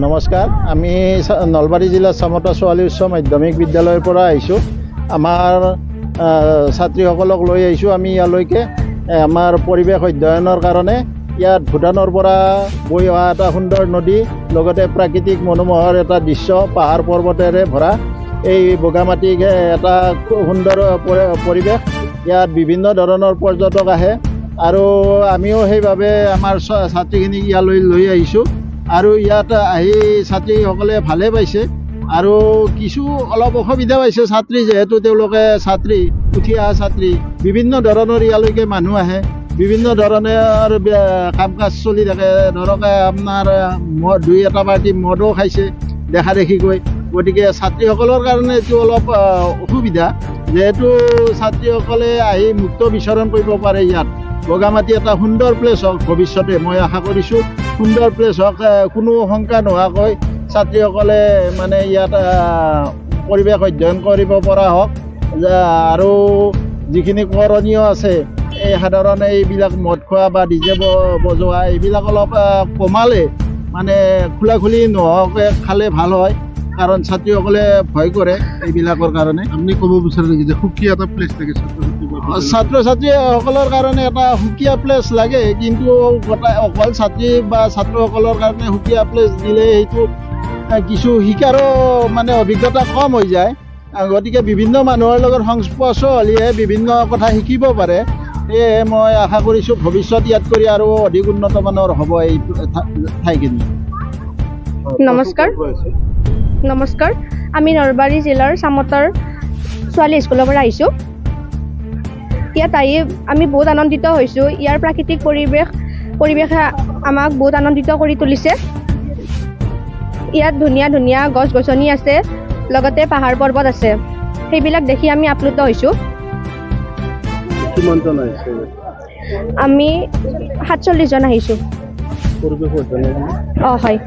নমস্কাৰ, আমি নলবাৰী জিলাৰ চামতা ছোৱালী উচ্চ মাধ্যমিক বিদ্যালয়ৰ পৰা আহিছোঁ। আমাৰ ছাত্ৰীসকলক লৈ আহিছোঁ আমি ইয়ালৈকে আমাৰ পৰিৱেশ অধ্যয়নৰ কাৰণে। ইয়াত ভূটানৰ পৰা বৈ অহা এটা সুন্দৰ নদী, লগতে প্ৰাকৃতিক মনোমোহৰ এটা দৃশ্য, পাহাৰ পৰ্বতেৰে ভৰা এই বগামাটি এটা সুন্দৰ পৰিৱেশ। ইয়াত বিভিন্ন ধৰণৰ পৰ্যটক আহে আৰু আমিও সেইবাবে আমাৰ ছাত্ৰীখিনিক ইয়ালৈ লৈ আহিছোঁ। আৰু ইয়াত আহি ছাত্ৰীসকলে ভালে পাইছে আৰু কিছু অলপ অসুবিধা পাইছে ছাত্ৰী, যিহেতু তেওঁলোকে ছাত্ৰী, উঠি অহা ছাত্ৰী, বিভিন্ন ধৰণৰ ইয়ালৈকে মানুহ আহে, বিভিন্ন ধৰণৰ কাম কাজ চলি থাকে। ধৰক আপোনাৰ দুই এটা পাৰ্টি মদো খাইছে দেখা দেখিকৈ। গতিকে ছাত্ৰীসকলৰ কাৰণে এইটো অলপ অসুবিধা, যিহেতু ছাত্ৰীসকলে আহি মুক্ত বিচৰণ কৰিব পাৰে। ইয়াত বগামাটি এটা সুন্দৰ প্লেচ হওক, ভৱিষ্যতে মই আশা কৰিছোঁ সুন্দৰ প্লেচ হওক, কোনো শংকা নোহোৱাকৈ ছাত্ৰীসকলে মানে ইয়াত পৰিৱেশ অধ্যয়ন কৰিব পৰা হওক। আৰু যিখিনি কৰণীয় আছে, এই সাধাৰণ এইবিলাক মদ খোৱা বা ডিজে বজোৱা এইবিলাক অলপ কমালে, মানে খোলাখুলি নোহোৱাকৈ খালে ভাল হয়, কাৰণ ছাত্ৰীসকলে ভয় কৰে এইবিলাকৰ কাৰণে। আপুনি ক'ব বিচাৰে নেকি যে সুকীয়া এটা প্লেচ লাগে ছাত্ৰ ছাত্ৰীসকলৰ কাৰণে? এটা সুকীয়া প্লেচ লাগে, কিন্তু অকল ছাত্ৰী বা ছাত্ৰসকলৰ কাৰণে সুকীয়া প্লেচ দিলে সেইটো কিছু শিকাৰো মানে অভিজ্ঞতা কম হৈ যায়। গতিকে বিভিন্ন মানুহৰ লগত সংস্পৰ্শ হ'লেহে বিভিন্ন কথা শিকিব পাৰে। সেয়েহে মই আশা কৰিছোঁ ভৱিষ্যত ইয়াত কৰি আৰু অধিক উন্নতমানৰ হ'ব এই ঠাইখিনি। নমস্কাৰ, আমি নলবাৰী জিলাৰ চামতাৰ ছোৱালী স্কুলৰ পৰা আহিছোঁ। ইয়াত আহি আমি বহুত আনন্দিত হৈছোঁ। ইয়াৰ প্ৰাকৃতিক পৰিৱেশে আমাক বহুত আনন্দিত কৰি তুলিছে। ইয়াত ধুনীয়া ধুনীয়া গছ গছনি আছে, লগতে পাহাৰ পৰ্বত আছে, সেইবিলাক দেখি আমি আপ্লুত হৈছোঁ। আমি 47 জন আহিছোঁ। হয়।